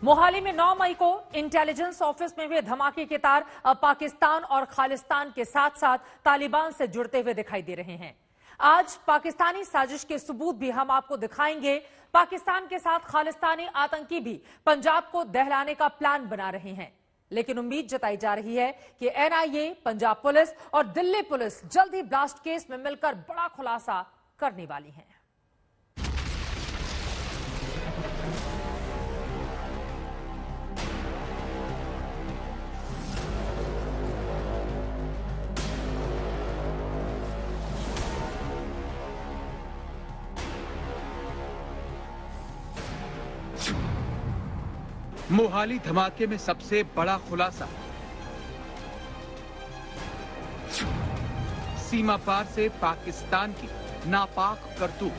मोहाली में 9 मई को intelligence office में हुए धमाके के तार अब पाकिस्तान और खालिस्तान के साथ साथ तालिबान से जुड़ते हुए दिखाई दे रहे हैं। आज पाकिस्तानी साजिश के सबूत भी हम आपको दिखाएंगे। पाकिस्तान के साथ खालिस्तानी आतंकी भी पंजाब को दहलाने का प्लान बना रहे हैं, लेकिन उम्मीद जताई जा रही है कि एनआईए, पंजाब पुलिस और दिल्ली पुलिस जल्द ही ब्लास्ट केस में मिलकर बड़ा खुलासा करने वाली है। मोहाली धमाके में सबसे बड़ा खुलासा। सीमा पार से पाकिस्तान की नापाक करतूत।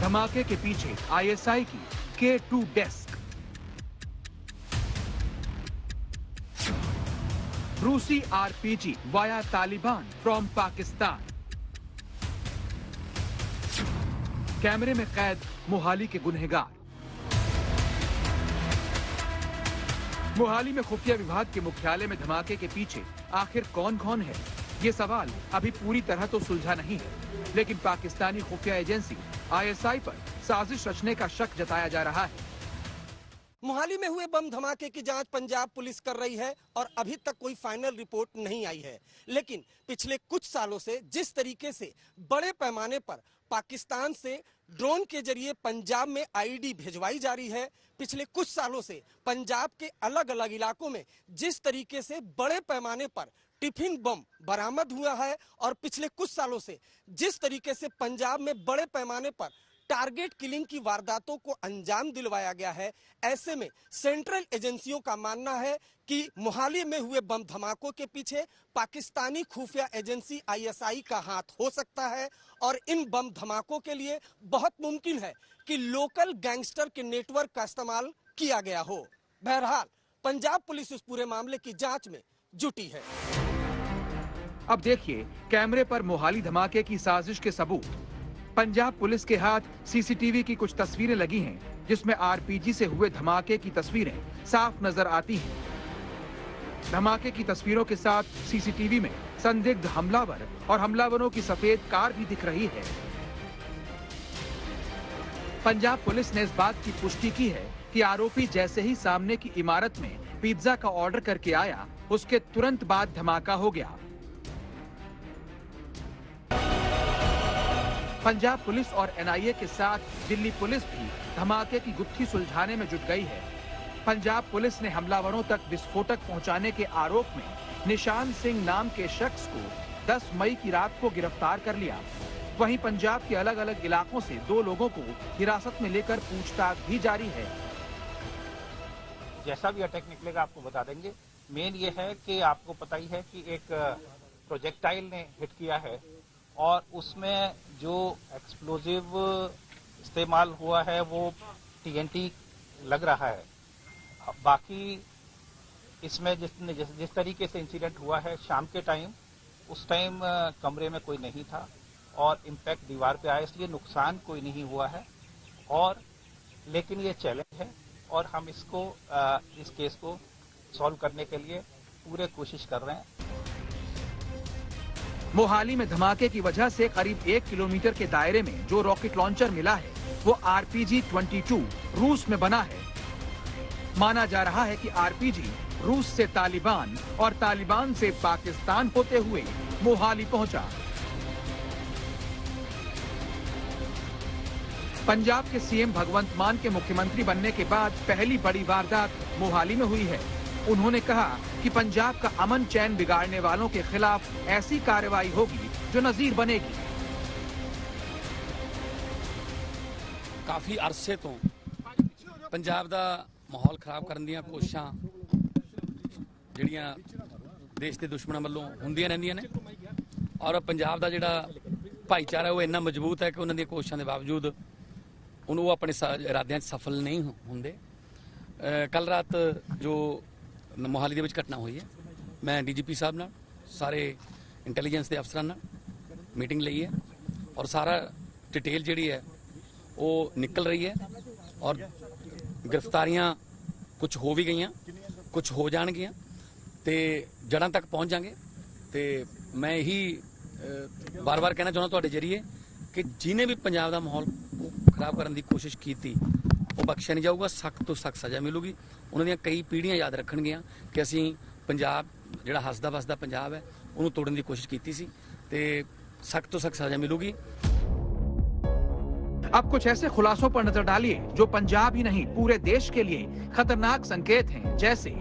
धमाके के पीछे आईएसआई की K2 डेस्क। रूसी RPG via Taliban from Pakistan. कैमरे में कैद मोहाली के गुनहगार। मोहाली में खुफिया विभाग के मुख्यालय में धमाके के पीछे आखिर कौन कौन है, ये सवाल अभी पूरी तरह तो सुलझा नहीं है, लेकिन पाकिस्तानी खुफिया एजेंसी आईएसआई पर साजिश रचने का शक जताया जा रहा है। मोहाली में हुए बम धमाके की जांच पंजाब पुलिस कर रही है और अभी तक कोई फाइनल रिपोर्ट नहीं आई है, लेकिन पिछले कुछ सालों से जिस तरीके से बड़े पैमाने पर पाकिस्तान से ड्रोन के जरिए पंजाब में आईईडी भिजवाई जा रही है, पिछले कुछ सालों से पंजाब के अलग अलग इलाकों में जिस तरीके से बड़े पैमाने पर टिफिन बम बरामद हुआ है और पिछले कुछ सालों से जिस तरीके से पंजाब में बड़े पैमाने पर टारगेट किलिंग की वारदातों को अंजाम दिलवाया गया है, ऐसे में सेंट्रल एजेंसियों का मानना है कि मोहाली में हुए बम धमाकों के पीछे पाकिस्तानी खुफिया एजेंसी आईएसआई का हाथ हो सकता है और इन बम धमाकों के लिए बहुत मुमकिन है कि लोकल गैंगस्टर के नेटवर्क का इस्तेमाल किया गया हो। बहरहाल पंजाब पुलिस इस पूरे मामले की जांच में जुटी है। अब देखिए कैमरे पर मोहाली धमाके की साजिश के सबूत। पंजाब पुलिस के हाथ सीसीटीवी की कुछ तस्वीरें लगी हैं, जिसमें आरपीजी से हुए धमाके की तस्वीरें साफ नजर आती हैं। धमाके की तस्वीरों के साथ सीसीटीवी में संदिग्ध हमलावर और हमलावरों की सफेद कार भी दिख रही है। पंजाब पुलिस ने इस बात की पुष्टि की है कि आरोपी जैसे ही सामने की इमारत में पिज्जा का ऑर्डर करके आया, उसके तुरंत बाद धमाका हो गया। पंजाब पुलिस और एनआईए के साथ दिल्ली पुलिस भी धमाके की गुत्थी सुलझाने में जुट गई है। पंजाब पुलिस ने हमलावरों तक विस्फोटक पहुंचाने के आरोप में निशान सिंह नाम के शख्स को 10 मई की रात को गिरफ्तार कर लिया। वहीं पंजाब के अलग अलग इलाकों से 2 लोगों को हिरासत में लेकर पूछताछ भी जारी है। जैसा भी अटैक निकलेगा आपको बता देंगे। मेन ये है कि आपको पता ही है कि एक प्रोजेक्टाइल ने हिट किया है और उसमें जो एक्सप्लोजिव इस्तेमाल हुआ है वो टीएनटी लग रहा है। बाकी इसमें जिस तरीके से इंसिडेंट हुआ है शाम के टाइम, उस टाइम कमरे में कोई नहीं था और इम्पैक्ट दीवार पे आया, इसलिए नुकसान कोई नहीं हुआ है। और लेकिन ये चैलेंज है और हम इसको इस केस को सॉल्व करने के लिए पूरे कोशिश कर रहे हैं। मोहाली में धमाके की वजह से करीब 1 किलोमीटर के दायरे में जो रॉकेट लॉन्चर मिला है वो RPG-22 रूस में बना है। माना जा रहा है कि आरपीजी रूस से तालिबान और तालिबान से पाकिस्तान होते हुए मोहाली पहुंचा। पंजाब के सीएम भगवंत मान के मुख्यमंत्री बनने के बाद पहली बड़ी वारदात मोहाली में हुई है। उन्होंने कहा कि पंजाब का अमन चैन बिगाड़ने वालों के खिलाफ ऐसी कार्रवाई होगी जो नजीर बनेगी। काफी अरसे तो पंजाब दा माहौल खराब करन दियां कोशिशां जिहड़ियां देश के दुश्मनां वल्लों हुंदियां रहिंदियां ने और पंजाब दा जिहड़ा भाईचारा वो इन्ना मजबूत है कि उन्हां दी कोशिशां दे बावजूद वो अपने इरादियां सफल नहीं होंदे। कल रात जो मोहाली दे विच घटना हुई है, मैं डीजीपी साहब नाल सारे इंटैलीजेंस के अफसरां नाल मीटिंग लई है और सारा डिटेल ਜਿਹੜੀ ਹੈ ਉਹ ਨਿਕਲ ਰਹੀ ਹੈ ਔਰ ਗ੍ਰਿਫਤਾਰੀਆਂ ਕੁਝ ਹੋ ਵੀ ਗਈਆਂ, ਕੁਝ ਹੋ ਜਾਣਗੀਆਂ ਤੇ ਜੜਾਂ ਤੱਕ ਪਹੁੰਚ ਜਾਣਗੇ। ਤੇ ਮੈਂ ਇਹੀ ਬਾਰ-ਬਾਰ ਕਹਿਣਾ ਚਾਹੁੰਦਾ ਤੁਹਾਡੇ ਜਰੀਏ ਕਿ ਜਿਹਨੇ ਵੀ ਪੰਜਾਬ ਦਾ ਮਾਹੌਲ ਖਰਾਬ ਕਰਨ ਦੀ ਕੋਸ਼ਿਸ਼ ਕੀਤੀ ਉਹ ਬਖਸ਼ਿਆ ਨਹੀਂ ਜਾਊਗਾ, ਸਖਤ ਤੋਂ ਸਖਤ ਸਜ਼ਾ ਮਿਲੂਗੀ। ਉਹਨਾਂ ਦੀਆਂ ਕਈ ਪੀੜ੍ਹੀਆਂ ਯਾਦ ਰੱਖਣਗੀਆਂ ਕਿ ਅਸੀਂ ਪੰਜਾਬ ਜਿਹੜਾ ਹੱਸਦਾ ਵਸਦਾ ਪੰਜਾਬ ਹੈ ਉਹਨੂੰ ਤੋੜਨ ਦੀ ਕੋਸ਼ਿਸ਼ ਕੀਤੀ ਸੀ ਤੇ सख्त तो सख्त सजा मिलेगी। अब कुछ ऐसे खुलासों पर नजर डालिए जो पंजाब ही नहीं पूरे देश के लिए खतरनाक संकेत हैं। जैसे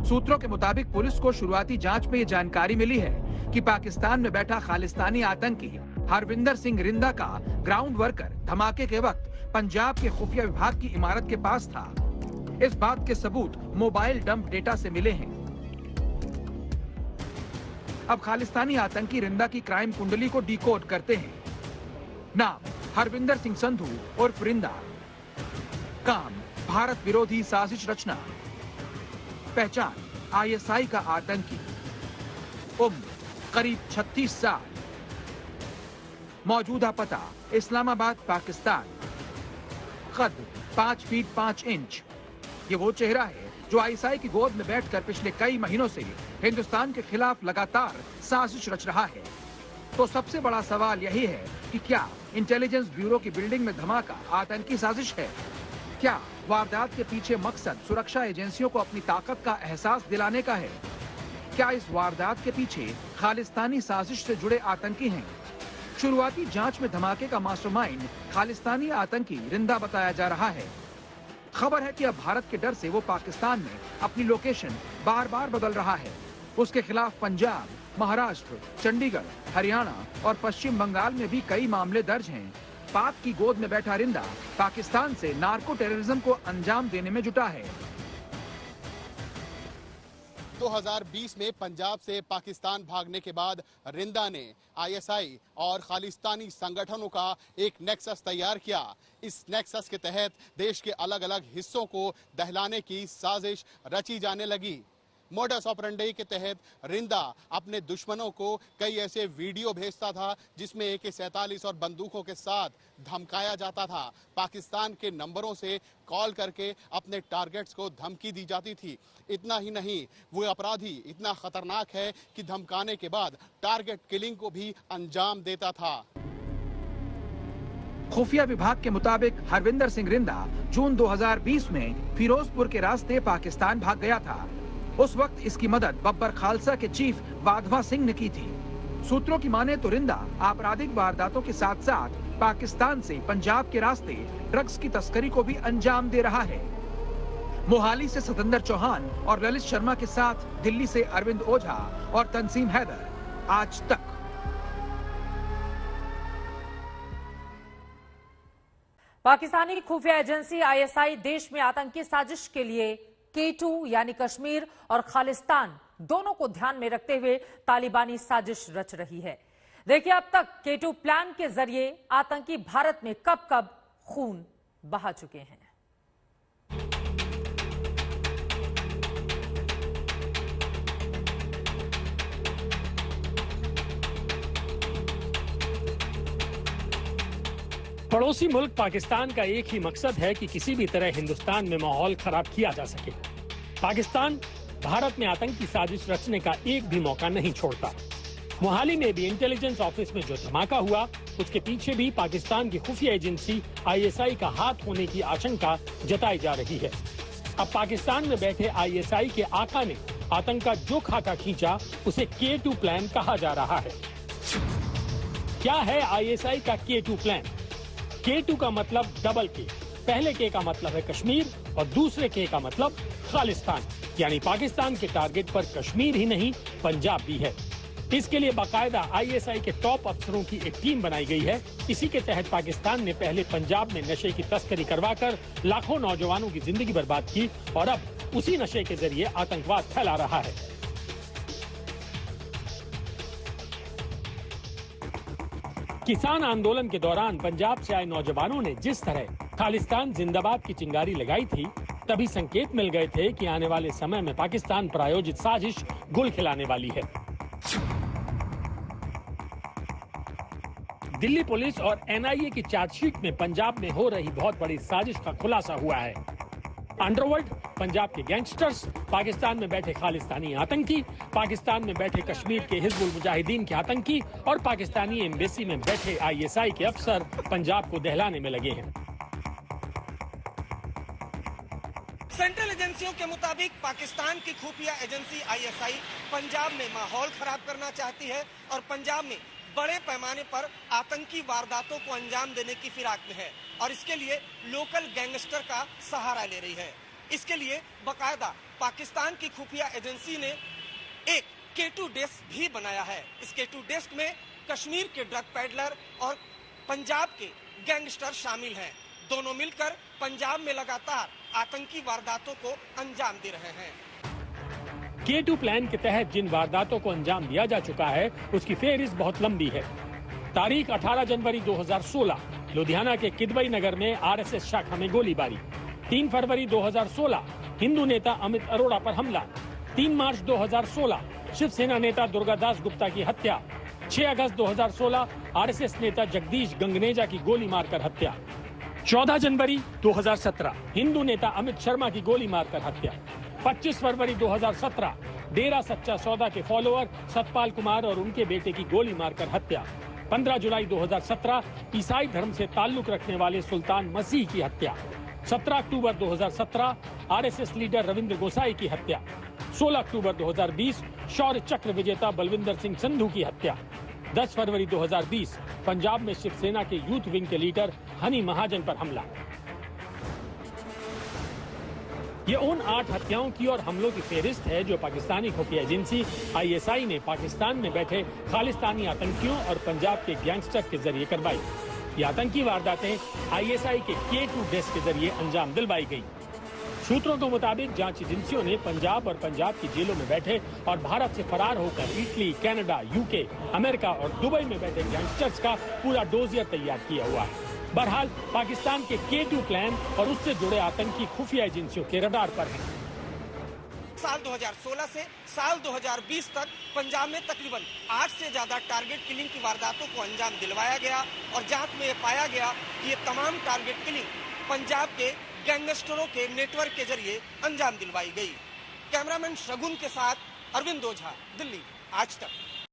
सूत्रों के मुताबिक पुलिस को शुरुआती जांच में ये जानकारी मिली है कि पाकिस्तान में बैठा खालिस्तानी आतंकी हरविंदर सिंह रिंदा का ग्राउंड वर्कर धमाके के वक्त पंजाब के खुफिया विभाग की इमारत के पास था। इस बात के सबूत मोबाइल डंप डेटा से मिले हैं। अब खालिस्तानी आतंकी रिंदा की क्राइम कुंडली को डिकोड करते हैं। नाम हरविंदर सिंह संधू उर्फ रिंदा, काम भारत विरोधी साजिश रचना, पहचान आईएसआई का आतंकी, उम्र करीब 36 साल, मौजूदा पता इस्लामाबाद पाकिस्तान, कद 5 फीट 5 इंच। ये वो चेहरा है जो आईएसआई की गोद में बैठकर पिछले कई महीनों से हिंदुस्तान के खिलाफ लगातार साजिश रच रहा है। तो सबसे बड़ा सवाल यही है कि क्या इंटेलिजेंस ब्यूरो की बिल्डिंग में धमाका आतंकी साजिश है? क्या वारदात के पीछे मकसद सुरक्षा एजेंसियों को अपनी ताकत का एहसास दिलाने का है? क्या इस वारदात के पीछे खालिस्तानी साजिश से जुड़े आतंकी हैं? शुरुआती जांच में धमाके का मास्टरमाइंड खालिस्तानी आतंकी रिंदा बताया जा रहा है। खबर है कि अब भारत के डर से वो पाकिस्तान में अपनी लोकेशन बार बार बदल रहा है। उसके खिलाफ पंजाब, महाराष्ट्र, चंडीगढ़, हरियाणा और पश्चिम बंगाल में भी कई मामले दर्ज हैं। पाक की गोद में बैठा रिंदा पाकिस्तान से नार्को टेररिज्म को अंजाम देने में जुटा है। 2020 में पंजाब से पाकिस्तान भागने के बाद रिंदा ने आईएसआई और खालिस्तानी संगठनों का एक नेक्सस तैयार किया। इस नेक्सस के तहत देश के अलग अलग हिस्सों को दहलाने की साजिश रची जाने लगी। मोडस ऑपरेंडी के तहत रिंदा अपने दुश्मनों को कई ऐसे वीडियो भेजता था जिसमें AK-47 और बंदूकों के साथ धमकाया जाता था। पाकिस्तान के नंबरों से कॉल करके अपने टारगेट्स को धमकी दी जाती थी। इतना ही नहीं, वो अपराधी इतना खतरनाक है कि धमकाने के बाद टारगेट किलिंग को भी अंजाम देता था। खुफिया विभाग के मुताबिक हरविंदर सिंह रिंदा जून 2020 में फिरोजपुर के रास्ते पाकिस्तान भाग गया था। उस वक्त इसकी मदद बब्बर खालसा के चीफ वाधवा सिंह ने की थी। सूत्रों की माने तो रिंदा आपराधिक वारदातों के साथ साथ पाकिस्तान से पंजाब के रास्ते ड्रग्स की तस्करी को भी अंजाम दे रहा है। मोहाली से सतेंद्र चौहान और ललित शर्मा के साथ दिल्ली से अरविंद ओझा और तंसीम हैदर, आज तक। पाकिस्तानी खुफिया एजेंसी आईएसआई देश में आतंकी साजिश के लिए K2 यानी कश्मीर और खालिस्तान दोनों को ध्यान में रखते हुए तालिबानी साजिश रच रही है। देखिए, अब तक K2 प्लान के जरिए आतंकी भारत में कब कब खून बहा चुके हैं। पड़ोसी मुल्क पाकिस्तान का एक ही मकसद है कि किसी भी तरह हिंदुस्तान में माहौल खराब किया जा सके। पाकिस्तान भारत में आतंकी साजिश रचने का एक भी मौका नहीं छोड़ता। मोहाली में भी इंटेलिजेंस ऑफिस में जो धमाका हुआ, उसके पीछे भी पाकिस्तान की खुफिया एजेंसी आईएसआई का हाथ होने की आशंका जताई जा रही है। अब पाकिस्तान में बैठे आईएसआई के आका ने आतंक का जो खाका खींचा, उसे K2 प्लान कहा जा रहा है। क्या है आईएसआई का K2 प्लान? K2 का मतलब डबल K। पहले K का मतलब है कश्मीर और दूसरे K का मतलब खालिस्तान, यानी पाकिस्तान के टारगेट पर कश्मीर ही नहीं, पंजाब भी है। इसके लिए बाकायदा आईएसआई के टॉप अफसरों की एक टीम बनाई गई है। इसी के तहत पाकिस्तान ने पहले पंजाब में नशे की तस्करी करवाकर लाखों नौजवानों की जिंदगी बर्बाद की और अब उसी नशे के जरिए आतंकवाद फैला रहा है। किसान आंदोलन के दौरान पंजाब से आए नौजवानों ने जिस तरह खालिस्तान जिंदाबाद की चिंगारी लगाई थी, तभी संकेत मिल गए थे कि आने वाले समय में पाकिस्तान प्रायोजित साजिश गुल खिलाने वाली है। दिल्ली पुलिस और एनआईए की चार्जशीट में पंजाब में हो रही बहुत बड़ी साजिश का खुलासा हुआ है। अंडरवर्ल्ड, पंजाब के गैंगस्टर्स, पाकिस्तान में बैठे खालिस्तानी आतंकी, पाकिस्तान में बैठे कश्मीर के हिजबुल मुजाहिदीन के आतंकी और पाकिस्तानी एम्बेसी में बैठे आईएसआई के अफसर पंजाब को दहलाने में लगे हैं। सेंट्रल एजेंसियों के मुताबिक पाकिस्तान की खुफिया एजेंसी आईएसआई पंजाब में माहौल खराब करना चाहती है और पंजाब में बड़े पैमाने पर आतंकी वारदातों को अंजाम देने की फिराक में है और इसके लिए लोकल गैंगस्टर का सहारा ले रही है। इसके लिए बकायदा पाकिस्तान की खुफिया एजेंसी ने एक K2 डेस्क भी बनाया है। इस K2 डेस्क में कश्मीर के ड्रग पैडलर और पंजाब के गैंगस्टर शामिल हैं। दोनों मिलकर पंजाब में लगातार आतंकी वारदातों को अंजाम दे रहे हैं। K2 प्लान के तहत जिन वारदातों को अंजाम दिया जा चुका है उसकी फेहरिस्त बहुत लंबी है। तारीख 18 जनवरी 2016 लुधियाना के किदवई नगर में आरएसएस शाखा में गोलीबारी। 3 फरवरी 2016 हिंदू नेता अमित अरोड़ा पर हमला। 3 मार्च 2016 शिवसेना नेता दुर्गादास गुप्ता की हत्या। 6 अगस्त 2016 आरएसएस नेता जगदीश गंगनेजा की गोली मारकर हत्या। 14 जनवरी 2017 हिंदू नेता अमित शर्मा की गोली मारकर हत्या। 25 फरवरी 2017 डेरा सच्चा सौदा के फॉलोअर सतपाल कुमार और उनके बेटे की गोली मारकर हत्या। 15 जुलाई 2017 ईसाई धर्म से ताल्लुक रखने वाले सुल्तान मसीह की हत्या। 17 अक्टूबर 2017 आरएसएस लीडर रविंद्र गोसाई की हत्या। 16 अक्टूबर 2020 शौर्य चक्र विजेता बलविंदर सिंह संधू की हत्या। 10 फरवरी 2020 पंजाब में शिवसेना के यूथ विंग के लीडर हनी महाजन पर हमला। ये उन 8 हत्याओं की और हमलों की फेहरिस्त है जो पाकिस्तानी खुफिया एजेंसी आईएसआई ने पाकिस्तान में बैठे खालिस्तानी आतंकियों और पंजाब के गैंगस्टर के जरिए करवाई। ये आतंकी वारदातें आईएसआई के K2 डेस्क के जरिए अंजाम दिलवाई गई। सूत्रों के मुताबिक जांच एजेंसियों ने पंजाब और पंजाब की जेलों में बैठे और भारत से फरार होकर इटली, कनाडा, यूके, अमेरिका और दुबई में बैठे गैंगस्टर्स का पूरा डोजियर तैयार किया हुआ है। बहरहाल पाकिस्तान के K2 प्लान और उससे जुड़े आतंकी खुफिया एजेंसियों के रडार पर हैं। साल 2016 से साल 2020 तक पंजाब में तकरीबन 8 से ज्यादा टारगेट किलिंग की वारदातों को अंजाम दिलवाया गया और जांच में पाया गया कि ये तमाम टारगेट किलिंग पंजाब के गैंगस्टरों के नेटवर्क के जरिए अंजाम दिलवाई गई। कैमरामैन शगुन के साथ अरविंद ओझा, दिल्ली, आज तक।